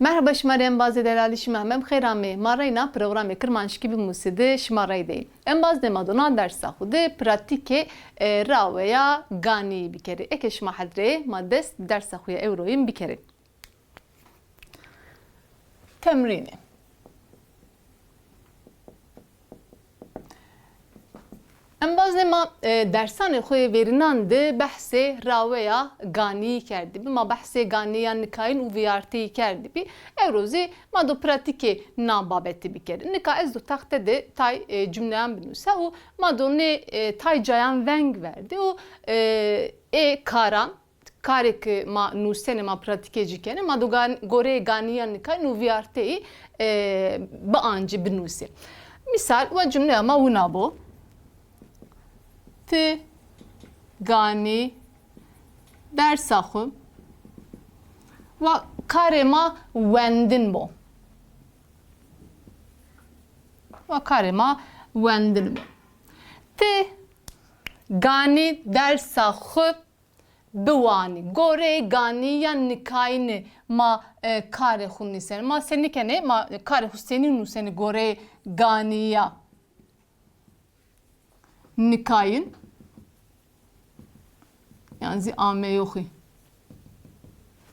Merhaba şımarı bazı delali şımamem xeyrame marayna programı kırmanşki bir muside şımaray değil. En bazı demadona ders ahude pratike ra veya gani bir kere. Eke şıma hadre maddes ders ahuya euroyim bir kere. Temrini. En bazı ma dersane xoye verinan de bahse raveya gani kerdi. Ma bahse gani yani kain u viyarti kerdi. Bi evrozi ma do pratike na babeti bir kere. Nika ez do taxte de tay cümleyen binusa u ma do ne tay cayan veng verdi. U karan karek ma nusene ma pratike cikene ma do gore gani yani kain u viyarti ba anci binusi. Misal ve cümle ama unabo. Ti gani dersaxu ve karema wendin bo. Ve karema wendin bo. Ti gani dersaxu biwani. Gore gani yan nikayni ma kare xunni seni. Ma seni kene ma kare xuseni nu seni gore ganiya nikayın. Yani ame yoxi.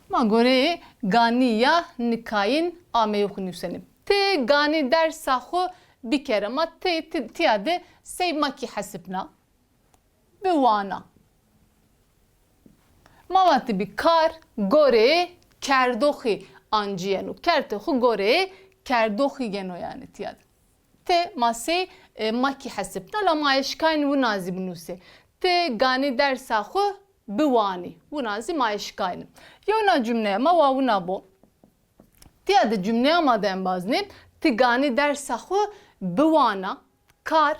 Ma gore ganiya nikayın ame yoxi nüsenim. Te gani dersaxu bir kere ma tiyade seymaki hasibna. Biwana. Mavati bir kar gore kerdoxi anciyenu. Kertoxu gore kerdoxi geno yani tiyade. Te mase maki hasibna la ma eşkayn bu nazi bunuse. Te gani dersaxu biwani. Bu nazi ma eşkayn. Yona cümleye ma wawuna bo. Tiyade cümleye ma den bazne. Te gani dersaxu biwana. Kar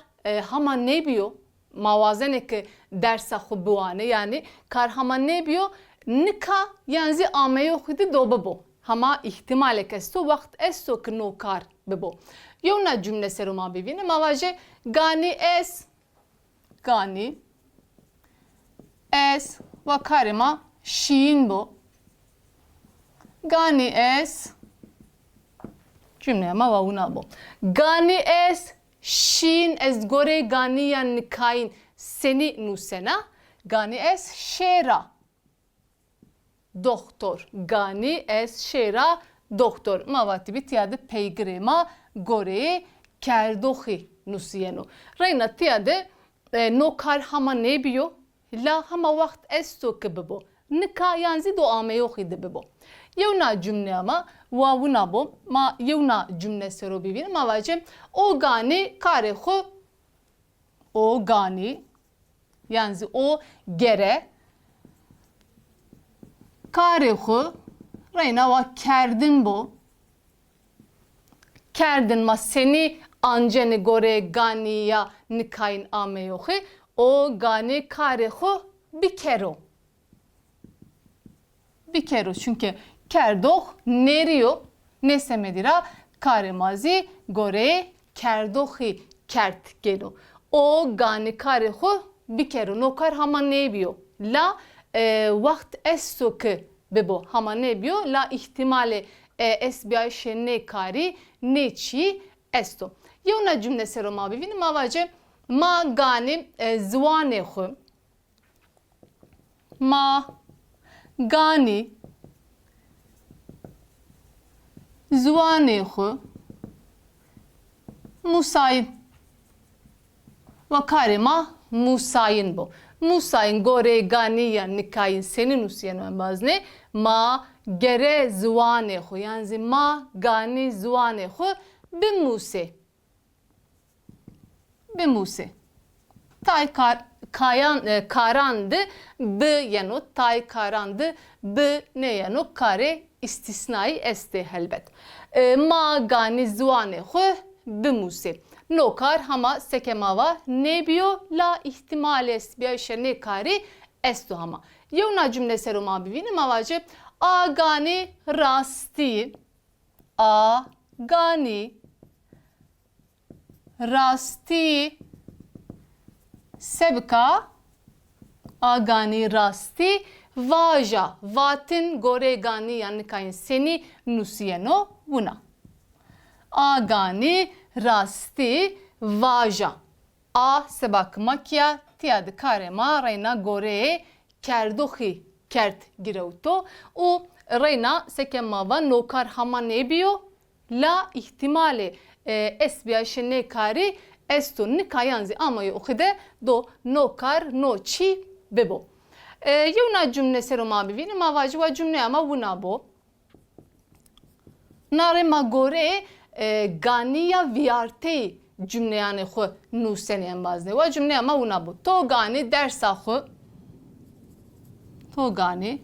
hama ne biyo? Mavazene dersaxu biwane yani kar hama ne biyo? Nika yani ame yoxidi doba bo. Hama ihtimale kesto vakt esto ki no kar bebo. Yona cümle seruma bibine mavaje gani es ve karima şiin bo. Gani es cümle ama vavuna bo. Gani es şiin ez gore gani yan nikayin seni nusena. Gani es şera doktor. Gani es şera doktor. Mavati bitiyade peygrema gore kerdoxi nusiyenu. Reyna tiyade no kar hama ne biyo? La hama vakt esto ki bibo. Nika yanzi do ame yoxi de bibo. Yevna cümle ama wawuna bo. Ma yevna cümle sero bibin. Ma vacem o gani karexu o gani yanzi o gere karexu reyna va kerdin bo. Kerdin ma seni anceni gore gani ya nikayin ame yoxi o gani karexu bir kero. Bir kero çünkü kerdox neriyo nesemedira karemazi gore kerdoxi kert gelo. O gani karexu bir kero. No kar hama ne biyo? La vakt esto ki bebo hama ne biyo? La ihtimale SBI şenne kari neçi esto. Yona cümle seroma bivini mavace ma gani zvanexu ma gani zvanexu musayin ve karima musayin bu. Musayin gore gani yan nikayin senin usiyenu bazne ma gere zvanexu yani ma gani zvanexu bimuse. Bimuse. Tay karandı b yanu tay karandı b ne yanu kare istisnai este helbet. Ma gani zvanexu bimuse. No kar hama sekemava ne biyo la ihtimales bir şey ne kari esto hama. Yevna cümle seruma bivini mavace a gani rasti a gani rasti sebka agani rasti vaja. Vatin gore gani yani kain seni nusiyeno buna. Agani rasti vaja. A sebak makya tiyad karema reyna gore kerdohi kert gireuto. O reyna sekemava nokar hama nebiyo. La ihtimali esbiya şene kari esto nikayanzi ama yoxide do nokar noçi bebo. Yevna cümle seroma bivini mavaji ve cümle ama vuna bo. Nare magore ganiya viarte cümle yani xo nusenen bazne ve cümle ama vuna bo. To gani dersa xo to gani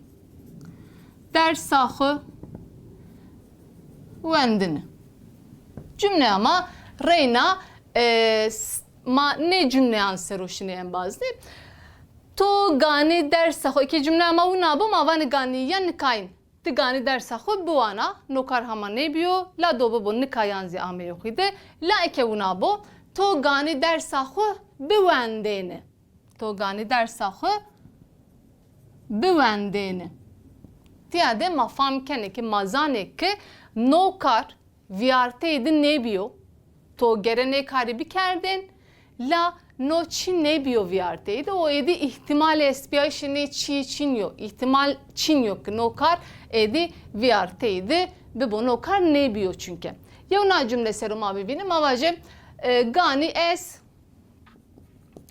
dersa xo vendini. Cümle ama reyna ma ne cümle anseroşine en bazı. To gani dersa xo iki cümle ama una bu ma van gani yan kain. Ti gani dersa xo bu ana nokar hama ne biyo la do bu nikayan zi ame yok ide la eke una bu to gani dersa xo bu vendene. To gani dersa xo bu vendene. Tiyade mafam kene ki mazane ki nokar viarte edin ne biyo to gerene kari bir kerden la no çin ne biyo viarteydi o edi ihtimal esbiya şini çin yok ihtimal çin yok nokar edi viarteydi ve bu nokar ne biyo çünkü ya ona cümle serum abi benim avaje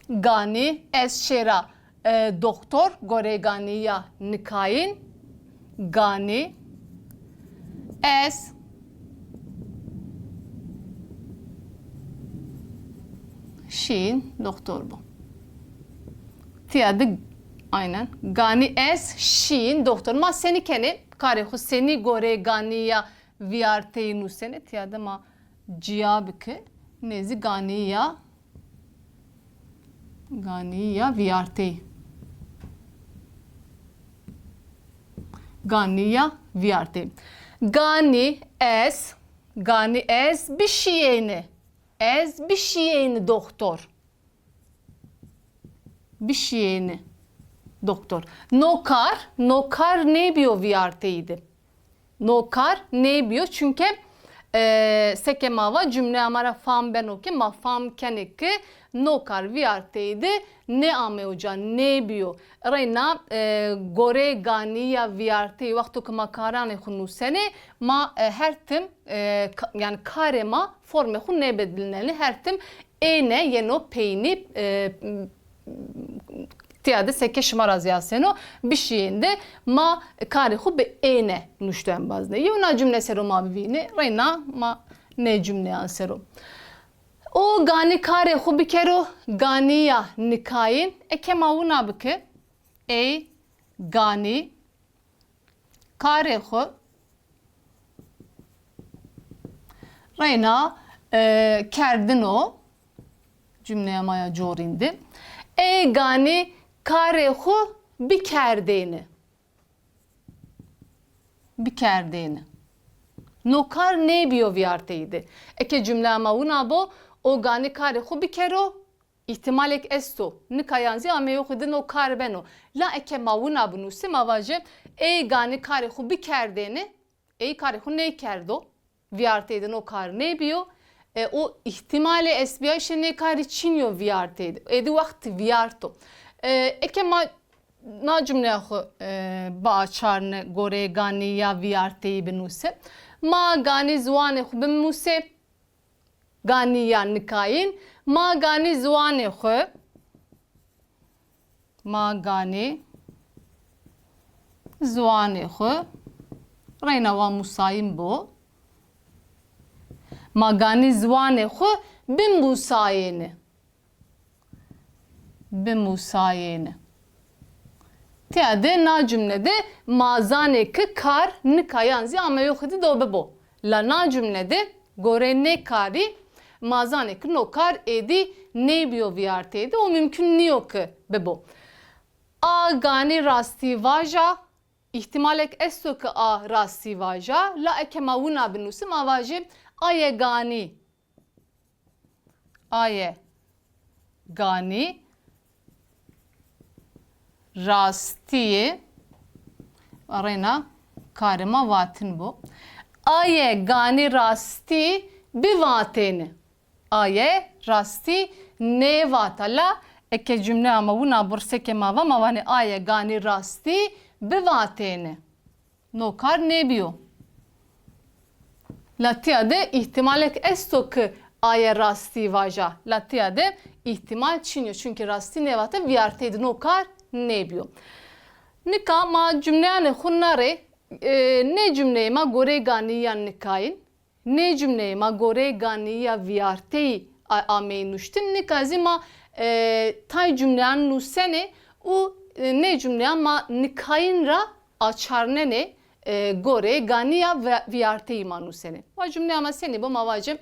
gani es şera doktor gore gani ya nikayin gani es Şiin doktor bu. Tiyadı aynen. Gani es şiin doktor. Ma seni keni karehu seni gore gani ya viarte nu seni tiyadı ma ciyabke nezi gani ya viarte. Gani ya viarte. Gani es bir şeyini. Ez bir şeyini doktor. Bir şeyini doktor. Nokar ne biyo viarteydi. Nokar ne biyo çünkü sekemava cümle amara fam ben oke ma fam keneki nokar viarteydi ne ame hoca ne biyo. Reyna gore ganiya viarteyi vaktu kama karane khunu sene ma her tim yani karema forme khun ne bedilneli her tim ene yeno peyni tiyade seke şmaraz yaseno bir şeyinde ma karihu be ene nuşten bazne. Yuna cümle serum abivini reyna ma ne cümle anserum. O gani karihu bir kero ganiya nikayin ekema una bike gani karihu reyna kerdino cümleye maya corindi. Gani karehu bir kerdeni. Bir kerdeni. Nokar ne biyo viarteydi. Eke cümle ama una bo o gani karehu bir kero ihtimalek esto. Nikayanzi ame yok edin o kar beno. La eke mauna bunu simavaje gani karehu bir kerdeni. Karehu ne kerdo? Viarteydi no kar ne biyo? O ihtimali esbiya şene kari çinyo viarteydi. Edi vakti viarto. Eke na cümle ba çarne gore gani ya viarteyi benuse. Ma gani zuane khu benuse gani ya nikayin. Ma gani zuane khu. Ma gani zuane khu. Reyna va musayim bo. Magani zwane xu bimusayeni. Tiyade na cümlede mazane ki kar nikayanzi ama yok edi dobe bo. La na cümlede gore ne kari mazane ki no kar edi ne biyo viarteydi o mümkün niyo ki bebo. A gani rasti vaja ihtimalek esto ki a rasti vaja la ekema una binusim avaje aye gani rastiye Arena karıma vatin bu. Aye gani rasti bi vateni. Aye rasti ne vatala eke cümle ama bu naburse ke mava mavane aye gani rasti bi vateni. Nokar ne biyo? Latiyade ihtimalek esto ki aye rasti vaja. Latiyade ihtimal çiniyor. Çünkü rasti ne vata viyarteydi nokar ne biyo. Nika ma cümleyane hunnare ne cümleyi ma gore ganiya nikayin ne cümleyi ma gore ganiya viyarteyi ameyi nuştin nika zima tay cümleyen nusene u ne cümleyen ma nikayin ra açarne ne gore ganiya viyarteyi ma nusene. Va cümle ama seni bu mavacım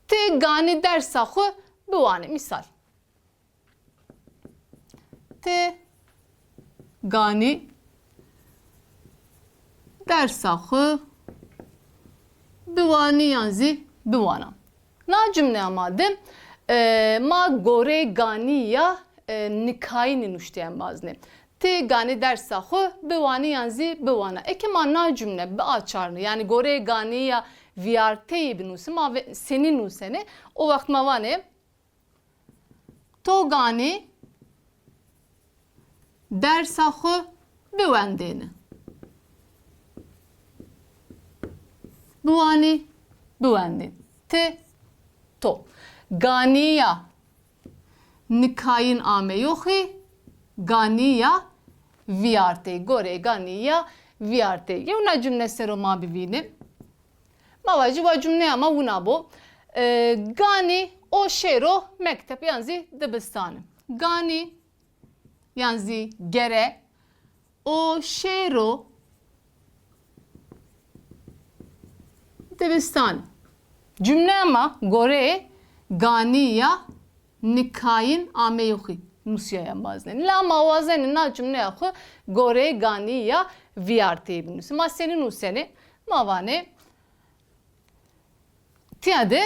te gani dersahu bu vane misal. Te gani dersahı bivani yanzi bivana. Na cümle amadım ma gore gani ya nikayini nuşteyen bazne. Te gani dersahı bivani yanzi bivana. Eke ma na cümle be açarını yani gore gani ya viyarteyi binusi ma senin nusene o vakit ma vane to gani dersahı bivendeni. Buvani, buvendin. Te, to. Ganiya. Nikayin ame yohi. Ganiya viyarte. Gore ganiya viyarte. Yevna cümle sero ma bivini. Mavacı va cümle ama vuna bu. Gani o şero mektep yanzi dibistanı. Gani yanzi gere o şero dibistan. Cümle ama gore ganiya nikayin ame yohi. Nusiyayan bazne. La mavazen na cümle yakı gore ganiya viyarte binusi. Ma senin useni mavane tiyade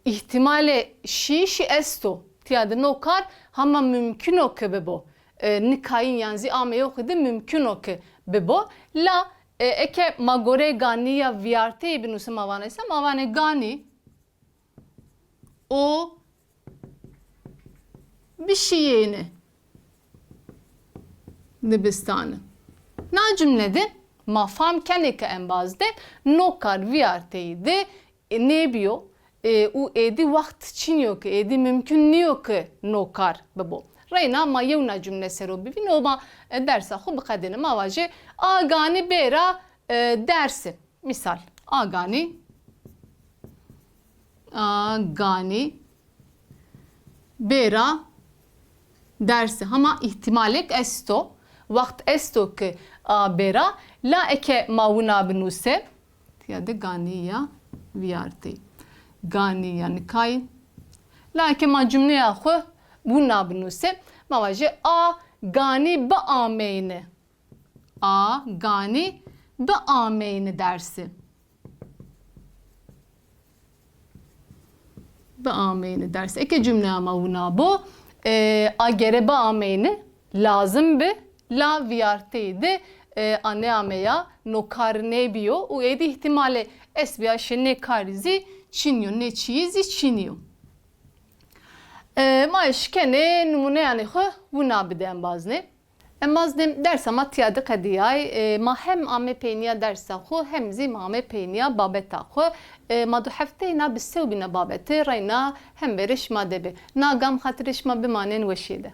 ihtimale şişi esto tiyade nokar ama mümkün o ki bebo. Nikayin yanzi ame yohi de mümkün o ki bebo. La eke magore ganiya viyarte binusi mavane ise mavane gani o bir şeyini dibistanı. Na cümlede mafam keneke en bazde nokar viyarteyi de ne biyo u edi vakt çiniyor ki edi mümkünlüyor ki nokar bebo. Reyna ma yevna cümle sero bivin o ma dersa hu bikadene mavaje agani bera dersi. Misal agani bera dersi. Ama ihtimalek esto vakt esto ki bera la eke mavuna binuse ya de ganiya viyarti. Ganiya nikay la eke ma cümle yahu buna binuse mavaje a gani ba ameyni. A gani ba ameyni dersi. Ba ameyni dersi. Eke cümle ama buna bu. A gere ba ameyni lazım bi la viyarteydi. Anne ameya no karne biyo. U edi ihtimale esbiya şene karizi çiniyor. Ne çizi çiniyor. Maişkene numune yani buna biden bazne. Emazdım ders ama tiyade kadiyay ma hem ame peyniya dersa hem zi ma ame peyniya babeta ma du hafteyna bissew bina babete rayna hem beriş ma debe na gam hatriş ma bimanen veşide.